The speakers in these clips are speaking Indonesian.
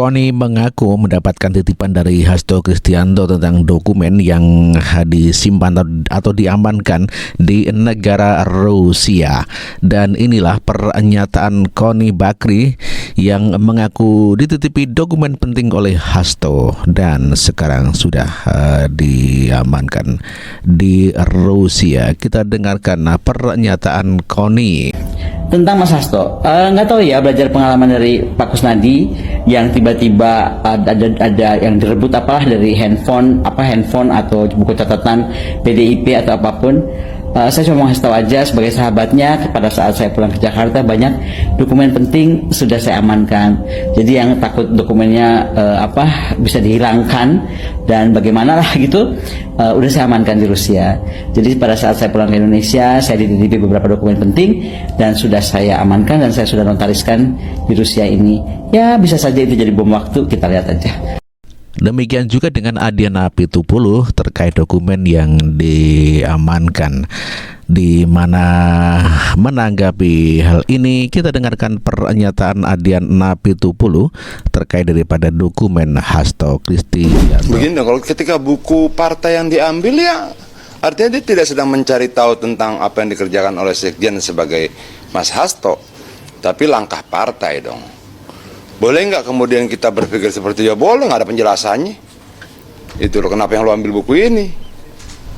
Koni mengaku mendapatkan titipan dari Hasto Kristianto tentang dokumen yang disimpan atau diamankan di negara Rusia. Dan inilah pernyataan Koni Bakri yang mengaku dititipi dokumen penting oleh Hasto dan sekarang sudah diamankan di Rusia. Kita dengarkan pernyataan Koni. Tentang Mas Hasto, nggak tahu ya, belajar pengalaman dari Pak Kusnadi yang tiba-tiba ada yang direbut apalah dari handphone atau buku catatan PDIP atau apapun. Saya cuma mau kasih tahu aja sebagai sahabatnya, pada saat saya pulang ke Jakarta banyak dokumen penting sudah saya amankan. Jadi yang takut dokumennya bisa dihilangkan dan bagaimana lah gitu, udah saya amankan di Rusia. Jadi pada saat saya pulang ke Indonesia, saya dititipi beberapa dokumen penting dan sudah saya amankan dan saya sudah notariskan di Rusia ini. Ya bisa saja itu jadi bom waktu, kita lihat aja. Demikian juga dengan Adiana Pitupulu terkait dokumen yang diamankan. Di mana menanggapi hal ini, kita dengarkan pernyataan Adiana Pitupulu terkait daripada dokumen Hasto Kristianto. Begini, kalau ketika buku partai yang diambil, ya artinya dia tidak sedang mencari tahu tentang apa yang dikerjakan oleh Sekjen sebagai Mas Hasto, tapi langkah partai dong. Boleh nggak kemudian kita berpikir seperti ya boleh, nggak ada penjelasannya. Itu loh, kenapa yang lo ambil buku ini?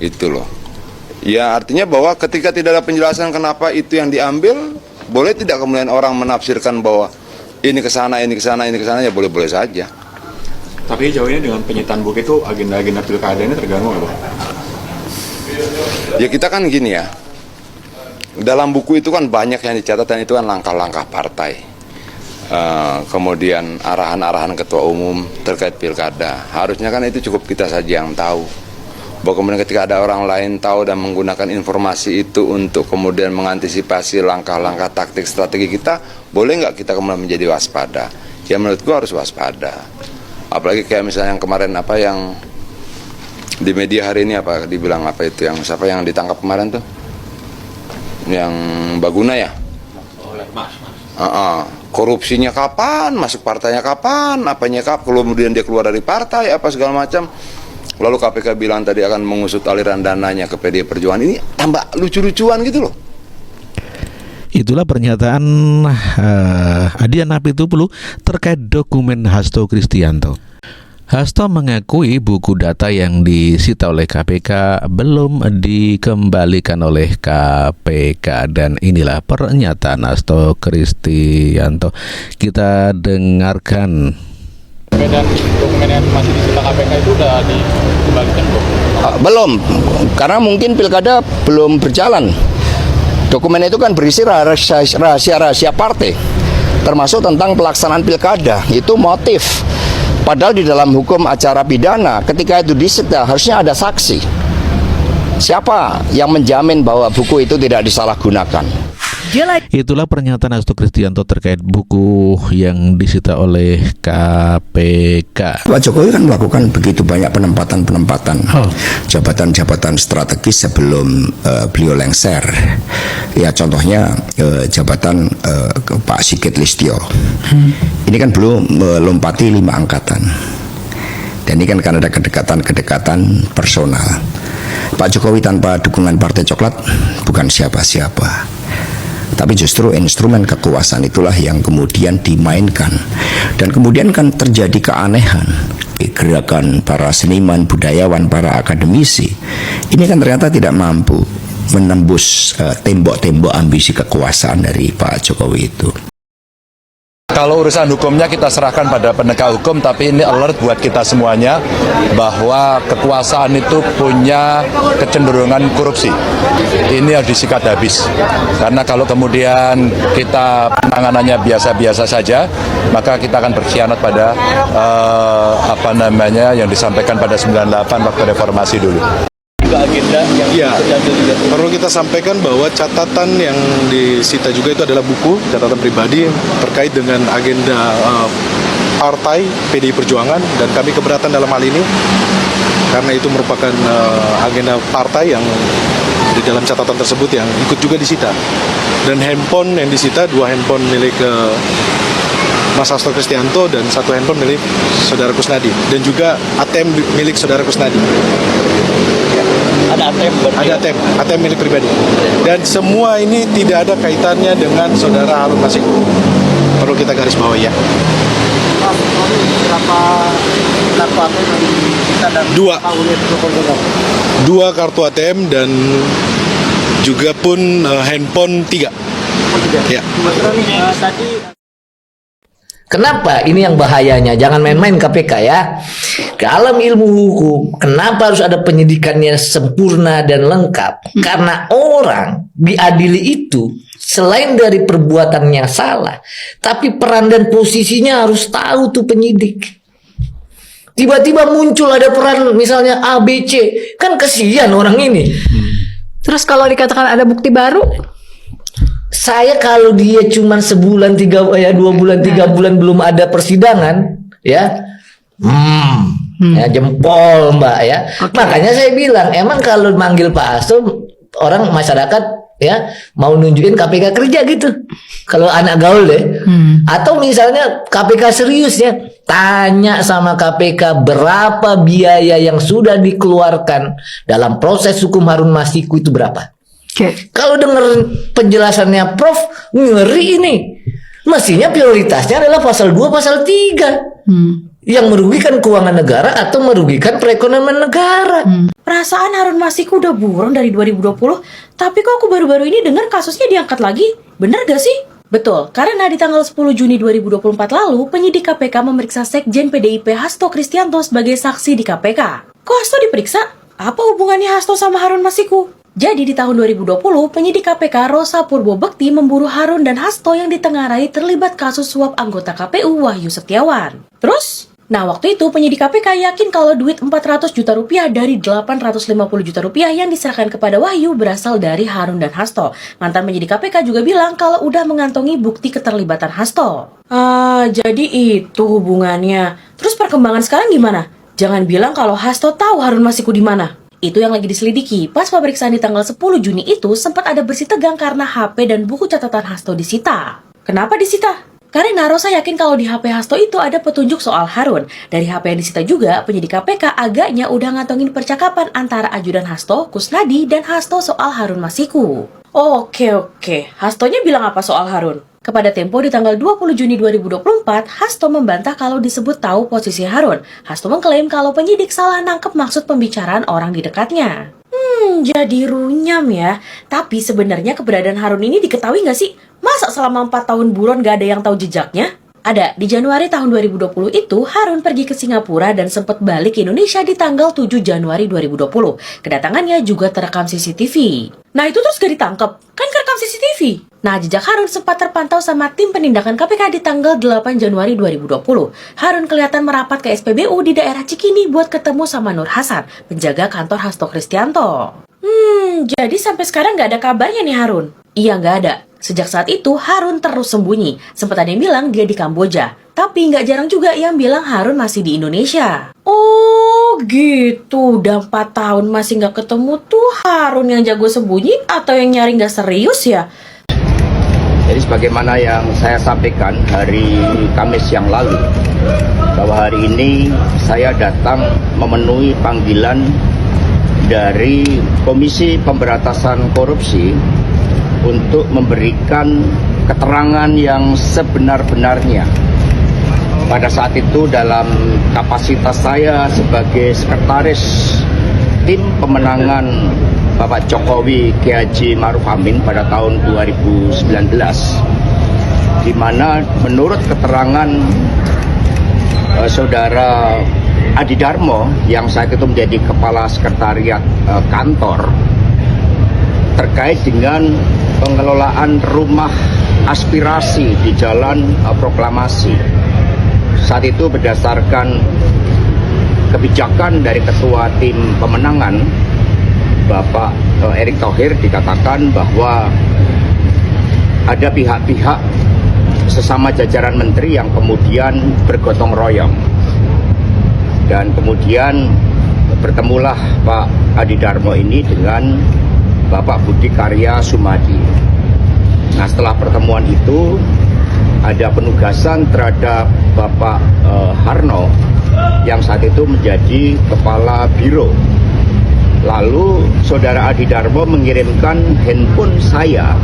Itu loh. Ya artinya bahwa ketika tidak ada penjelasan kenapa itu yang diambil, boleh tidak kemudian orang menafsirkan bahwa ini ke sana, ini ke sana, ini ke sana, ya boleh-boleh saja. Tapi jauh ini dengan penyitaan buku itu agenda-agenda pilkada ini terganggu nggak, Pak? Ya kita kan gini ya. Dalam buku itu kan banyak yang dicatat dan itu kan langkah-langkah partai. Kemudian arahan-arahan ketua umum terkait pilkada, harusnya kan itu cukup kita saja yang tahu. Bahwa kemudian ketika ada orang lain tahu dan menggunakan informasi itu untuk kemudian mengantisipasi langkah-langkah taktik strategi kita, boleh nggak kita kemudian menjadi waspada? Ya menurut gua harus waspada. Apalagi kayak misalnya yang kemarin yang di media hari ini dibilang yang siapa yang ditangkap kemarin tuh, yang Baguna ya? Korupsinya kapan, masuk partainya kapan, apanya kapan, kemudian dia keluar dari partai, apa segala macam. Lalu KPK bilang tadi akan mengusut aliran dananya ke PDI Perjuangan. Ini tambah lucu-lucuan gitu loh. Itulah pernyataan Adiana Pitupulu terkait dokumen Hasto Kristianto. Hasto mengakui buku data yang disita oleh KPK belum dikembalikan oleh KPK dan inilah pernyataan Hasto Kristianto. Kita dengarkan. Dan dokumen yang masih disita KPK itu sudah dikembalikan belum? Belum, karena mungkin pilkada belum berjalan. Dokumen itu kan berisi rahasia-rahasia partai, termasuk tentang pelaksanaan pilkada, itu motif. Padahal di dalam hukum acara pidana, ketika itu disita harusnya ada saksi. Siapa yang menjamin bahwa buku itu tidak disalahgunakan? Itulah pernyataan Hasto Kristianto terkait buku yang disita oleh KPK. Pak Jokowi kan melakukan begitu banyak penempatan jabatan-jabatan strategis sebelum beliau lengser. Ya contohnya jabatan Pak Sigit Listio. Ini kan belum melompati 5 angkatan. Dan ini kan karena ada kedekatan personal. Pak Jokowi tanpa dukungan Partai Coklat bukan siapa-siapa. Tapi justru instrumen kekuasaan itulah yang kemudian dimainkan. Dan kemudian kan terjadi keanehan. Gerakan para seniman, budayawan, para akademisi ini kan ternyata tidak mampu menembus tembok-tembok ambisi kekuasaan dari Pak Jokowi itu. Kalau urusan hukumnya kita serahkan pada penegak hukum, tapi ini alert buat kita semuanya bahwa kekuasaan itu punya kecenderungan korupsi. Ini harus disikat habis. Karena kalau kemudian kita penanganannya biasa-biasa saja, maka kita akan berkhianat pada yang disampaikan pada 98 waktu reformasi dulu. Agenda yang perlu kita sampaikan bahwa catatan yang disita juga itu adalah buku catatan pribadi terkait dengan agenda partai PDI Perjuangan, dan kami keberatan dalam hal ini karena itu merupakan agenda partai yang di dalam catatan tersebut yang ikut juga disita. Dan handphone yang disita 2 handphone milik Mas Hasto Kristianto dan 1 handphone milik Saudara Kusnadi dan juga ATM milik Saudara Kusnadi. Ada ATM milik pribadi. Dan semua ini tidak ada kaitannya dengan Saudara Harun Masiku. Perlu kita garis bawahi ya. Dua kartu ATM dan juga pun handphone 3. Ya. Kenapa? Ini yang bahayanya. Jangan main-main KPK ya. Dalam ilmu hukum, kenapa harus ada penyidikannya sempurna dan lengkap? Karena orang diadili itu selain dari perbuatannya salah, tapi peran dan posisinya harus tahu tuh penyidik. Tiba-tiba muncul ada peran misalnya A, B, C. Kan kesian orang ini. Terus kalau dikatakan ada bukti baru? Saya kalau dia cuma sebulan 2 bulan 3 bulan belum ada persidangan ya, ya jempol Mbak ya. Makanya saya bilang emang kalau manggil Pak Hasto orang masyarakat ya mau nunjukin KPK kerja gitu. Kalau anak gaul deh, atau misalnya KPK serius ya, tanya sama KPK berapa biaya yang sudah dikeluarkan dalam proses hukum Harun Masiku itu berapa. Kalau dengar penjelasannya Prof, ngeri ini. Mestinya prioritasnya adalah pasal 2, pasal 3. Yang merugikan keuangan negara atau merugikan perekonomian negara. Perasaan Harun Masiku udah buron dari 2020, tapi kok aku baru-baru ini dengar kasusnya diangkat lagi. Bener gak sih? Betul, karena di tanggal 10 Juni 2024 lalu, penyidik KPK memeriksa Sekjen PDIP Hasto Kristianto sebagai saksi di KPK. Kok Hasto diperiksa? Apa hubungannya Hasto sama Harun Masiku? Jadi di tahun 2020, penyidik KPK Rosa Purbobekti memburu Harun dan Hasto yang ditengarai terlibat kasus suap anggota KPU Wahyu Setiawan. Terus? Nah waktu itu penyidik KPK yakin kalau duit 400 juta rupiah dari 850 juta rupiah yang diserahkan kepada Wahyu berasal dari Harun dan Hasto. Mantan penyidik KPK juga bilang kalau udah mengantongi bukti keterlibatan Hasto. Jadi itu hubungannya. Terus perkembangan sekarang gimana? Jangan bilang kalau Hasto tahu Harun Masiku di mana. Itu yang lagi diselidiki. Pas pemeriksaan di tanggal 10 Juni itu sempat ada bersih tegang karena HP dan buku catatan Hasto disita. Kenapa disita? Karena Rosa yakin kalau di HP Hasto itu ada petunjuk soal Harun. Dari HP yang disita juga, penyidik KPK agaknya udah ngantongin percakapan antara ajudan Hasto, Kusnadi, dan Hasto soal Harun Masiku. Oke. Hastonya bilang apa soal Harun? Kepada Tempo di tanggal 20 Juni 2024, Hasto membantah kalau disebut tahu posisi Harun. Hasto mengklaim kalau penyidik salah nangkep maksud pembicaraan orang di dekatnya. Jadi runyam ya. Tapi sebenarnya keberadaan Harun ini diketahui nggak sih? Masa selama 4 tahun buron nggak ada yang tahu jejaknya? Ada, di Januari tahun 2020 itu Harun pergi ke Singapura dan sempat balik ke Indonesia di tanggal 7 Januari 2020. Kedatangannya juga terekam CCTV. Nah itu terus gak ditangkap? Kan kerekam CCTV. Nah jejak Harun sempat terpantau sama tim penindakan KPK di tanggal 8 Januari 2020. Harun kelihatan merapat ke SPBU di daerah Cikini buat ketemu sama Nur Hasan, penjaga kantor Hasto Kristianto. Jadi sampai sekarang gak ada kabarnya nih Harun? Iya gak ada. Sejak saat itu, Harun terus sembunyi. Sempat ada yang bilang dia di Kamboja. Tapi nggak jarang juga yang bilang Harun masih di Indonesia. Oh gitu, udah 4 tahun masih nggak ketemu tuh Harun yang jago sembunyi atau yang nyari nggak serius ya? Jadi sebagaimana yang saya sampaikan hari Kamis yang lalu, bahwa hari ini saya datang memenuhi panggilan dari Komisi Pemberantasan Korupsi untuk memberikan keterangan yang sebenar-benarnya. Pada saat itu dalam kapasitas saya sebagai sekretaris tim pemenangan Bapak Jokowi Kiai Haji Ma'ruf Amin pada tahun 2019, di mana menurut keterangan Saudara Adi Darmo yang saat itu menjadi kepala sekretariat kantor terkait dengan pengelolaan rumah aspirasi di Jalan Proklamasi. Saat itu berdasarkan kebijakan dari Ketua Tim Pemenangan Bapak Erick Thohir, dikatakan bahwa ada pihak-pihak sesama jajaran menteri yang kemudian bergotong royong. Dan kemudian bertemulah Pak Adi Darmo ini dengan Bapak Budi Karya Sumadi. Nah setelah pertemuan itu ada penugasan terhadap Bapak Harno yang saat itu menjadi kepala biro. Lalu saudara Adi Darmo mengirimkan handphone saya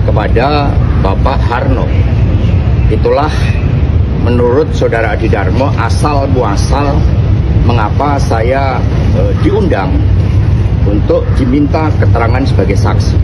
kepada Bapak Harno. Itulah menurut saudara Adi Darmo asal muasal mengapa saya diundang untuk diminta keterangan sebagai saksi.